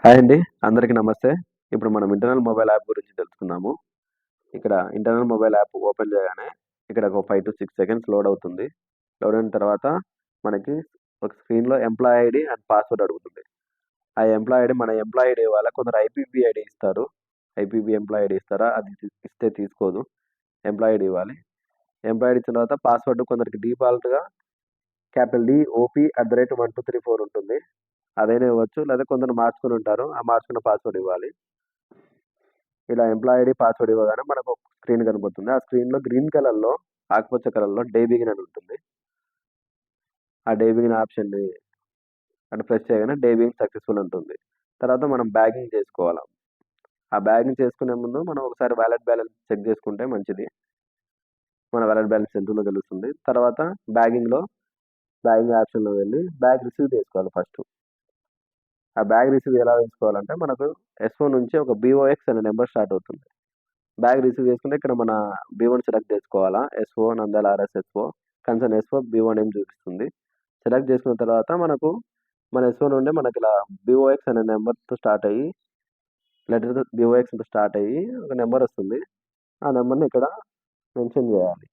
Hi అండి. అందరికీ నమస్తే. ఇప్పుడు మనం ఇంటర్నల్ మొబైల్ యాప్ గురించి తెలుసుకుందాము. ఇక్కడ ఇంటర్నల్ మొబైల్ యాప్ ఓపెన్ చేయగానే ఇక్కడ ఒక 5-6 సెకండ్స్ లోడ్ అవుతుంది. లోడ్ అయిన తర్వాత మనకి ఒక స్క్రీన్‌లో ఎంప్లాయీ ఐడీ అండ్ పాస్వర్డ్ అడుగుతుంది. ఆ ఎంప్లాయీ ఐడీ మన ఎంప్లాయీ ఐడీ ఇవ్వాలా. కొందరు ఐపీబీ ఐడీ ఇస్తారు. ఐపీబీ ఎంప్లాయీ ఐడీ ఇస్తారా? అది ఇస్తే తీసుకోదు. ఎంప్లాయీ ఐడీ ఇవ్వాలి. ఎంప్లాయీ ఐడీ ఇచ్చిన తర్వాత పాస్వర్డ్ కొందరికి డిఫాల్ట్‌గా క్యాపిటల్ డి ఓపీ @1234 ఉంటుంది. అదైనా ఇవ్వచ్చు. లేదా కొందరు మార్చుకొని ఉంటారు. ఆ మార్చుకున్న పాస్వర్డ్ ఇవ్వాలి. ఇలా ఎంప్లాయీ ఐడీ, పాస్వర్డ్ ఇవ్వగానే మనకు ఒక స్క్రీన్ కనబడుతుంది. ఆ స్క్రీన్‌లో గ్రీన్ కలర్‌లో, ఆకుపచ్చ కలర్‌లో డే బిగిన్ అని ఉంటుంది. ఆ డే బిగిన్ ఆప్షన్‌ని ప్రెస్ చేయగానే డే బిగిన్ సక్సెస్‌ఫుల్ ఉంటుంది. తర్వాత మనం బ్యాగింగ్ చేసుకోవాలా. ఆ బ్యాగింగ్ చేసుకునే ముందు మనం ఒకసారి వాలెట్ బ్యాలెన్స్ చెక్ చేసుకుంటే మంచిది. మన వాలెట్ బ్యాలెన్స్ ఎంతుందో తెలుస్తుంది. తర్వాత బ్యాగింగ్ ఆప్షన్‌లో వెళ్లి బ్యాగ్ రిసీవ్ చేసుకోవాలి ఫస్టు. ఆ బ్యాగ్ రిసీవ్ ఎలా చేసుకోవాలంటే మనకు ఎస్ఓ నుంచి ఒక బీఓఎక్స్ అనే నంబర్ స్టార్ట్ అవుతుంది. బ్యాగ్ రిసీవ్ చేసుకుంటే ఇక్కడ మన బీ1 సెలెక్ట్ చేసుకోవాలా. SO Nandyal RSSO concern SO B one name చూపిస్తుంది. సెలెక్ట్ చేసుకున్న తర్వాత మన ఎస్ఓ నుండి మనకి ఇలా బీఓఎక్స్ అనే నెంబర్‌తో స్టార్ట్ అయ్యి లెటర్‌తో బీఓఎక్స్‌తో స్టార్ట్ అయ్యి ఒక నెంబర్ వస్తుంది. ఆ నెంబర్‌ని ఇక్కడ మెన్షన్ చేయాలి.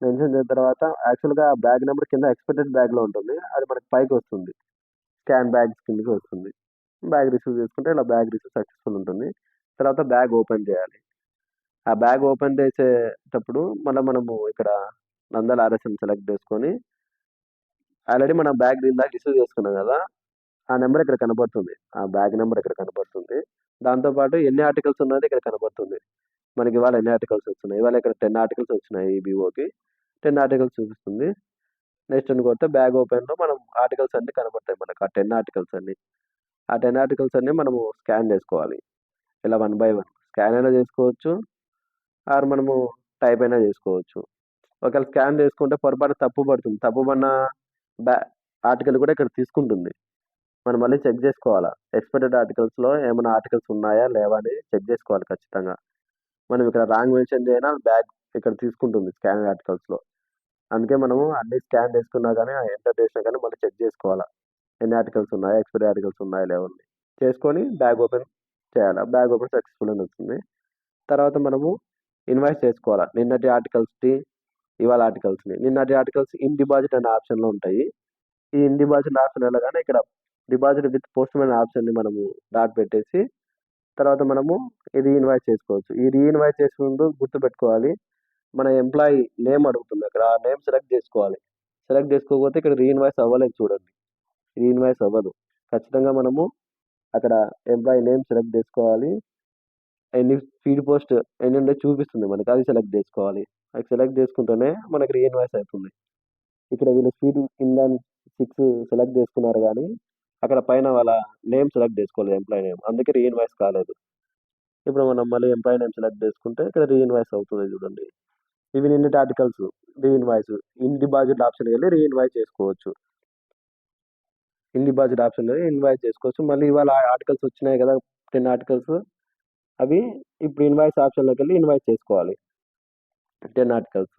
మెన్షన్ చేసిన తర్వాత యాక్చువల్‌గా ఆ బ్యాగ్ నెంబర్ కింద ఎక్స్‌పెక్టెడ్ బ్యాగ్‌లో ఉంటుంది. అది మనకి పైకొస్తుంది. స్కాన్ బ్యాగ్స్ కిందకి వస్తుంది. బ్యాగ్ రిసీవ్ చేసుకుంటే ఇలా బ్యాగ్ రిసీవ్ సక్సెస్‌ఫుల్ ఉంటుంది. తర్వాత బ్యాగ్ ఓపెన్ చేయాలి. ఆ బ్యాగ్ ఓపెన్ చేసేటప్పుడు మనము ఇక్కడ నంద్యాల ఆర్ఎస్ఎం సెలెక్ట్ చేసుకొని ఆల్రెడీ మనం బ్యాగ్ ఇందాక రిసీవ్ చేసుకున్నాం కదా! ఆ నంబర్ ఇక్కడ కనపడుతుంది. ఆ బ్యాగ్ నంబర్ ఇక్కడ కనపడుతుంది. దాంతో పాటు ఎన్ని ఆర్టికల్స్ ఉన్నది ఇక్కడ కనపడుతుంది. మనకి ఇవాళ ఎన్ని ఆర్టికల్స్ వచ్చినాయి. ఇవాళ ఇక్కడ 10 ఆర్టికల్స్ వచ్చినాయి ఈ బీఓకి. 10 ఆర్టికల్స్ చూపిస్తుంది. నెక్స్ట్ అని కొడితే బ్యాగ్ ఓపెన్‌లో మనం ఆర్టికల్స్ అన్నీ కనపడతాయి మనకు. ఆ 10 ఆర్టికల్స్ అన్నీ. ఆ 10 ఆర్టికల్స్ అన్నీ మనము స్కాన్ చేసుకోవాలి. ఇలా వన్ బై వన్. స్కాన్ అయినా చేసుకోవచ్చు. ఆర్ మనము టైప్ అయినా చేసుకోవచ్చు. ఒకవేళ స్కాన్ చేసుకుంటే పొరపాటున తప్పు పడుతుంది. తప్పు పడిన బ్యా ఆర్టికల్ కూడా ఇక్కడ తీసుకుంటుంది. మనం మళ్ళీ చెక్ చేసుకోవాలా. ఎక్స్‌పెక్టెడ్ ఆర్టికల్స్‌లో ఏమైనా ఆర్టికల్స్ ఉన్నాయా? లేవా? అని చెక్ చేసుకోవాలి ఖచ్చితంగా. మనం ఇక్కడ రాంగ్ మెన్షన్ చేయనా బ్యాగ్ ఇక్కడ తీసుకుంటుంది స్కాన్ ఆర్టికల్స్‌లో. అందుకే మనము అన్ని స్కాన్ చేసుకున్నా గానీ, ఎంటర్ చేసినా గానీ మళ్ళీ చెక్ చేసుకోవాలా. ఎన్ని ఆర్టికల్స్ ఉన్నాయా? ఎక్స్‌పైరీ ఆర్టికల్స్ ఉన్నాయా? లేవా? అని. చేసుకొని బ్యాగ్ ఓపెన్ చేయాలా. బ్యాగ్ ఓపెన్ సక్సెస్‌ఫుల్ అని వస్తుంది. తర్వాత మనము ఇన్వాయిస్ చేసుకోవాలా. నిన్నటి ఆర్టికల్స్‌ది, ఇవాళ ఆర్టికల్స్‌ని. నిన్నటి ఆర్టికల్స్ ఇన్ డిపాజిట్ అనే ఆప్షన్‌లో ఉంటాయి. ఈ ఇన్ డిపాజిట్ ఆప్షన్ వెళ్ళగానే ఇక్కడ డిపాజిట్ విత్ పోస్ట్‌మ్యాన్ ఆప్షన్‌ని మనము డాట్ పెట్టేసి, తర్వాత మనము రీఇన్వాయిస్ చేసుకోవచ్చు. ఈ రీఇన్వాయిస్ చేసే ముందు గుర్తుపెట్టుకోవాలి. మన ఎంప్లాయీ నేమ్ అడుగుతుంది అక్కడ. ఆ నేమ్ సెలెక్ట్ చేసుకోవాలి. సెలెక్ట్ చేసుకోకపోతే ఇక్కడ రీఇన్వాయిస్ అవ్వలేదు చూడండి. రీఇన్వాయిస్ అవ్వదు. ఖచ్చితంగా మనము అక్కడ ఎంప్లాయీ నేమ్ సెలెక్ట్ చేసుకోవాలి. ఎన్ని స్పీడ్ పోస్ట్ ఎన్నున్నాయో చూపిస్తుంది మనకి. అది సెలెక్ట్ చేసుకోవాలి. అది సెలెక్ట్ చేసుకుంటేనే మనకి రీఇన్వాయిస్ అవుతుంది. ఇక్కడ వీళ్ళు స్పీడ్ కింద 6 సెలెక్ట్ చేసుకున్నారు గానీ, అక్కడ పైన వాళ్ళ నేమ్ సెలెక్ట్ చేసుకోలేదు ఎంప్లాయీ నేమ్. అందుకే రీఇన్వాయిస్ కాలేదు. ఇప్పుడు మనం మళ్ళీ ఎంప్లాయీ నేమ్ సెలెక్ట్ చేసుకుంటే ఇక్కడ రీఇన్వాయిస్ అవుతుంది చూడండి. ఇవి నిన్నటి ఆర్టికల్స్ రీఇన్వాయిస్. ఇన్ డిపాజిట్ ఆప్షన్‌కెళ్ళి రీఇన్వాయిస్ చేసుకోవచ్చు. ఇన్ డిపాజిట్ ఆప్షన్‌లో ఇన్వాయిస్ చేసుకోవచ్చు. మళ్ళీ ఇవాళ ఆర్టికల్స్ వచ్చినాయి కదా! 10 ఆర్టికల్స్ అవి ఇప్పుడు ఇన్వాయిస్ ఆప్షన్‌లోకెళ్ళి ఇన్వాయిస్ చేసుకోవాలి. 10 ఆర్టికల్స్.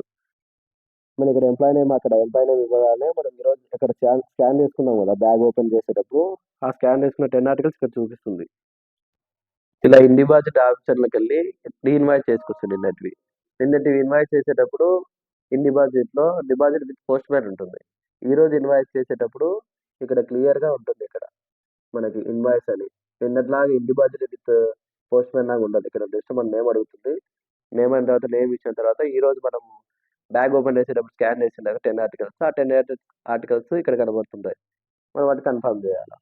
మనం ఇక్కడ ఎంప్లాయీ నేమ్ ఇవ్వగానే మనం ఈరోజు ఇక్కడ స్కాన్ చేసుకున్నాం కదా! బ్యాగ్ ఓపెన్ చేసేటప్పుడు ఆ స్కాన్ చేసుకున్న 10 ఆర్టికల్స్ ఇక్కడ చూపిస్తుంది. ఇలా ఇన్ డిపాజిట్ ఆప్షన్‌లోకెళ్ళి రీఇన్వాయిస్ చేసుకోవచ్చు నిన్నటివి. నిన్నటివి ఇన్వాయిస్ చేసేటప్పుడు డిపాజిట్ విత్ పోస్ట్‌మ్యాన్ ఉంటుంది. ఈరోజు ఇన్వాయిస్ చేసేటప్పుడు ఇక్కడ క్లియర్‌గా ఉంటుంది ఇక్కడ. మనకి ఇన్వాయిస్ అని. నిన్నటిలాగా ఇన్ డిపాజిట్ విత్ పోస్ట్‌మ్యాన్ లాగా ఉండదు. ఇక్కడ జస్ట్ మన నేమ్ అడుగుతుంది. నేమ్ అయిన తర్వాత నేమ్ ఇచ్చిన తర్వాత ఈరోజు మనం బ్యాగ్ ఓపెన్ చేసేటప్పుడు స్కాన్ చేసింది కదా 10 ఆర్టికల్స్. ఆ 10 ఆర్టికల్స్ ఇక్కడ కనబడుతుంటాయి. మనం వాటిని కన్ఫర్మ్ చేయాలా.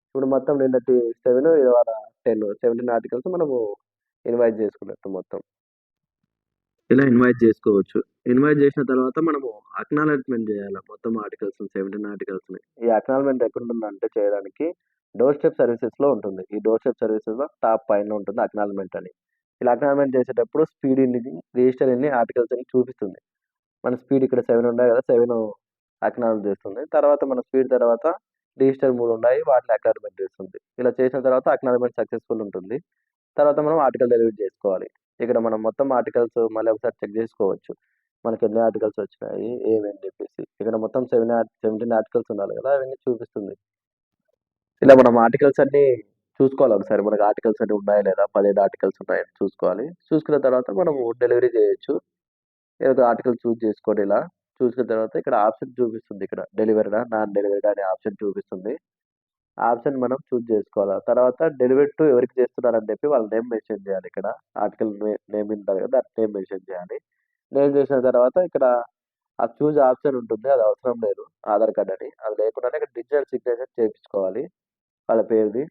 ఇప్పుడు మొత్తం నిన్నటి 7 ఇవాళ 10 17 ఆర్టికల్స్ మనము ఇన్వైట్ చేసుకున్నట్టు మొత్తం. ఇలా ఇన్వైట్ చేసుకోవచ్చు. ఇన్వైట్ చేసిన తర్వాత మనము అక్నాలెడ్జ్‌మెంట్ చేయాలా మొత్తం ఆర్టికల్స్‌ని 17 ఆర్టికల్స్‌ని. ఈ అక్నాలెడ్జ్‌మెంట్ ఎక్కడుంటుందంటే చేయడానికి డోర్ స్టెప్ సర్వీసెస్‌లో ఉంటుంది. ఈ డోర్ స్టెప్ సర్వీసెస్‌లో టాప్ పైన ఉంటుంది అక్నాలెడ్జ్‌మెంట్ అని. ఇలా అక్నాలెడ్జ్‌మెంట్ చేసేటప్పుడు స్పీడ్ రిజిస్టర్ ఎన్ని ఆర్టికల్స్ అని చూపిస్తుంది. మన స్పీడ్ ఇక్కడ 7 ఉన్నాయి కదా! 7 అక్నాలెడ్జ్ చేస్తుంది. తర్వాత మన స్పీడ్ తర్వాత రిజిస్టర్ 3 ఉన్నాయి. వాటిని అక్నాలెడ్జ్‌మెంట్ చేస్తుంది. ఇలా చేసిన తర్వాత అక్నాలెడ్జ్‌మెంట్ సక్సెస్‌ఫుల్ ఉంటుంది. తర్వాత మనం ఆర్టికల్ డెలివరీ చేసుకోవాలి. ఇక్కడ మనం మొత్తం ఆర్టికల్స్ మళ్ళీ ఒకసారి చెక్ చేసుకోవచ్చు. మనకి ఎన్ని ఆర్టికల్స్ వచ్చినాయి, ఏమని చెప్పేసి. ఇక్కడ మొత్తం 17 ఆర్టికల్స్ ఉండాలి కదా! అవన్నీ చూపిస్తుంది. ఇలా మనం ఆర్టికల్స్ అన్నీ చూసుకోవాలి ఒకసారి మనకు ఆర్టికల్స్ అన్ని ఉన్నాయా లేదా 17 ఆర్టికల్స్ ఉన్నాయని చూసుకోవాలి. చూసుకున్న తర్వాత మనము డెలివరీ చేయొచ్చు. ఏదో ఒక ఆర్టికల్ చూజ్ చేసుకోండి ఇలా. చూసుకున్న తర్వాత ఇక్కడ ఆప్షన్ చూపిస్తుంది ఇక్కడ డెలివరీడా, నాన్ డెలివరీడా అనే ఆప్షన్ చూపిస్తుంది. ఆ ఆప్షన్ మనం చూజ్ చేసుకోవాలా. తర్వాత డెలివరీ టు ఎవరికి చేస్తున్నారని చెప్పి వాళ్ళ నేమ్ మెన్షన్ చేయాలి ఇక్కడ. ఆర్టికల్ నేమ్ ఉంటది కదా! దాని నేమ్ మెన్షన్ చేయాలి. నేమ్ చేసిన తర్వాత ఇక్కడ ఆ చూజ్ ఆప్షన్ ఉంటుంది. అది అవసరం లేదు ఆధార్ కార్డ్ అని. అది లేకుండానే ఇక్కడ డిజిటల్ సిగ్నేచర్ చేపించుకోవాలి వాళ్ళ పేరుది.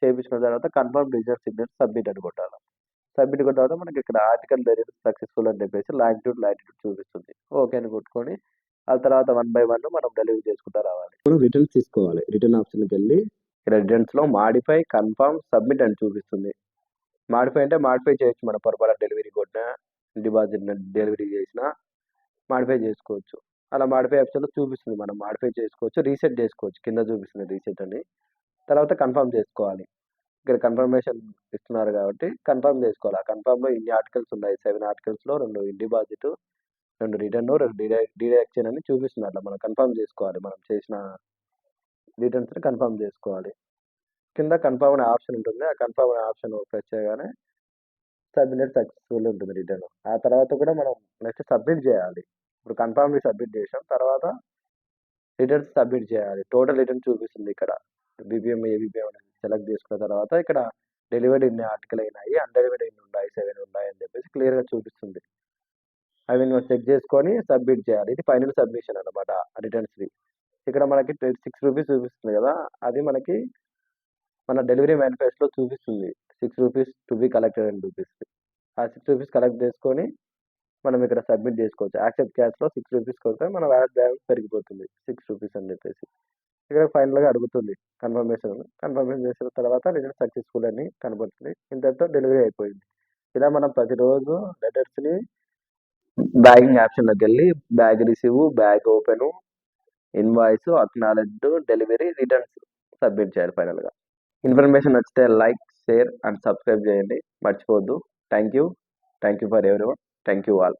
చేపించుకున్న తర్వాత కన్ఫర్మ్ డిజిటల్ సిగ్నేచర్ సబ్మిట్ అని కొట్టాలి. సబ్మిట్ కొట్టిన తర్వాత మనకి ఇక్కడ ఆర్టికల్ డెలివరీ సక్సెస్ఫుల్ అని చెప్పేసి లాటిట్యూడ్ చూపిస్తుంది. ఓకే అని కొట్టుకొని ఆ తర్వాత 1 బై 1 మనం డెలివరీ చేసుకుంటా రావాలి. మనం రిటర్న్స్ తీసుకోవాలి. రిటర్న్ ఆప్షన్‌కి వెళ్ళి ఇక్కడ రిటర్న్స్‌లో మాడిఫై, కన్ఫర్మ్, సబ్మిట్ అని చూపిస్తుంది. మాడిఫై అంటే మాడిఫై చేయొచ్చు. మనం పొరపాటున డెలివరీ కొట్టినా, డిపాజిట్ డెలివరీ చేసినా మాడిఫై చేసుకోవచ్చు. అలా మాడిఫై ఆప్షన్‌లో చూపిస్తుంది. మనం మాడిఫై చేసుకోవచ్చు. రీసెట్ చేసుకోవచ్చు. కింద చూపిస్తుంది రీసెట్ అని. తర్వాత కన్ఫర్మ్ చేసుకోవాలి. ఇక్కడ కన్ఫర్మేషన్ ఇస్తున్నారు కాబట్టి కన్ఫర్మ్ చేసుకోవాలి. ఆ కన్ఫర్మ్‌లో ఇన్ని ఆర్టికల్స్ ఉన్నాయి. 7 ఆర్టికల్స్‌లో 2 డిపాజిట్, 2 రిటర్న్, 2 డిడక్షన్ అని చూపిస్తుంది. అట్లా మనం కన్ఫర్మ్ చేసుకోవాలి. మనం చేసిన రిటర్న్స్‌ని కన్ఫర్మ్ చేసుకోవాలి. కింద కన్ఫర్మ్ అనే ఆప్షన్ ఉంటుంది. ఆ కన్ఫర్మ్ అనే ఆప్షన్ ప్రెస్ చేయగానే సబ్మిట్ సక్సెస్‌ఫుల్ ఉంటుంది రిటర్న్. ఆ తర్వాత కూడా మనం నెక్స్ట్ సబ్మిట్ చేయాలి. ఇప్పుడు కన్ఫర్మ్‌ని సబ్మిట్ చేసాం. తర్వాత రిటర్న్స్ సబ్మిట్ చేయాలి. టోటల్ రిటర్న్ చూపిస్తుంది ఇక్కడ. బీపీఎం, ఏబీపీఎం అనేది సెలెక్ట్ చేసుకున్న తర్వాత ఇక్కడ డెలివర్డ్ ఇన్ని ఆర్టికల్ అయినాయి. అన్‌డెలివర్డ్ ఇన్ని ఉన్నాయి. 7 ఉన్నాయి అని చెప్పేసి క్లియర్‌గా చూపిస్తుంది. అవి నువ్వు చెక్ చేసుకొని సబ్మిట్ చేయాలి. ఇది ఫైనల్ సబ్మిషన్ అన్నమాట రిటర్న్స్‌ది. ఇక్కడ మనకి ₹6 చూపిస్తుంది కదా! అది మనకి మన డెలివరీ మేనిఫెస్టోలో చూపిస్తుంది. ₹6 టు బి కలెక్టెడ్ అని చూపిస్తుంది. ఆ ₹6 కలెక్ట్ చేసుకొని మనం ఇక్కడ సబ్మిట్ చేసుకోవచ్చు. యాక్సెప్ట్ క్యాష్‌లో ₹6 కొడితే మన వాలెట్ బ్యాలెన్స్ పెరిగిపోతుంది. ₹6 అని చెప్పేసి. ఇక్కడ ఫైనల్‌గా అడుగుతుంది కన్ఫర్మేషన్ చేసిన తర్వాత రిటర్న్ సక్సెస్‌ఫుల్ అని కనబడుతుంది. ఇంతటితో డెలివరీ అయిపోయింది. ఇలా మనం ప్రతిరోజు లెటర్స్‌ని బ్యాగింగ్ ఆప్షన్‌లోకెళ్ళి bag receive, bag open, invoice, acknowledged, delivery, returns submit చేయాలి ఫైనల్‌గా. ఇన్ఫర్మేషన్ నచ్చితే లైక్, షేర్ అండ్ సబ్స్క్రైబ్ చేయండి. మర్చిపోవద్దు. Thank you. Thank you for everyone. Thank you all.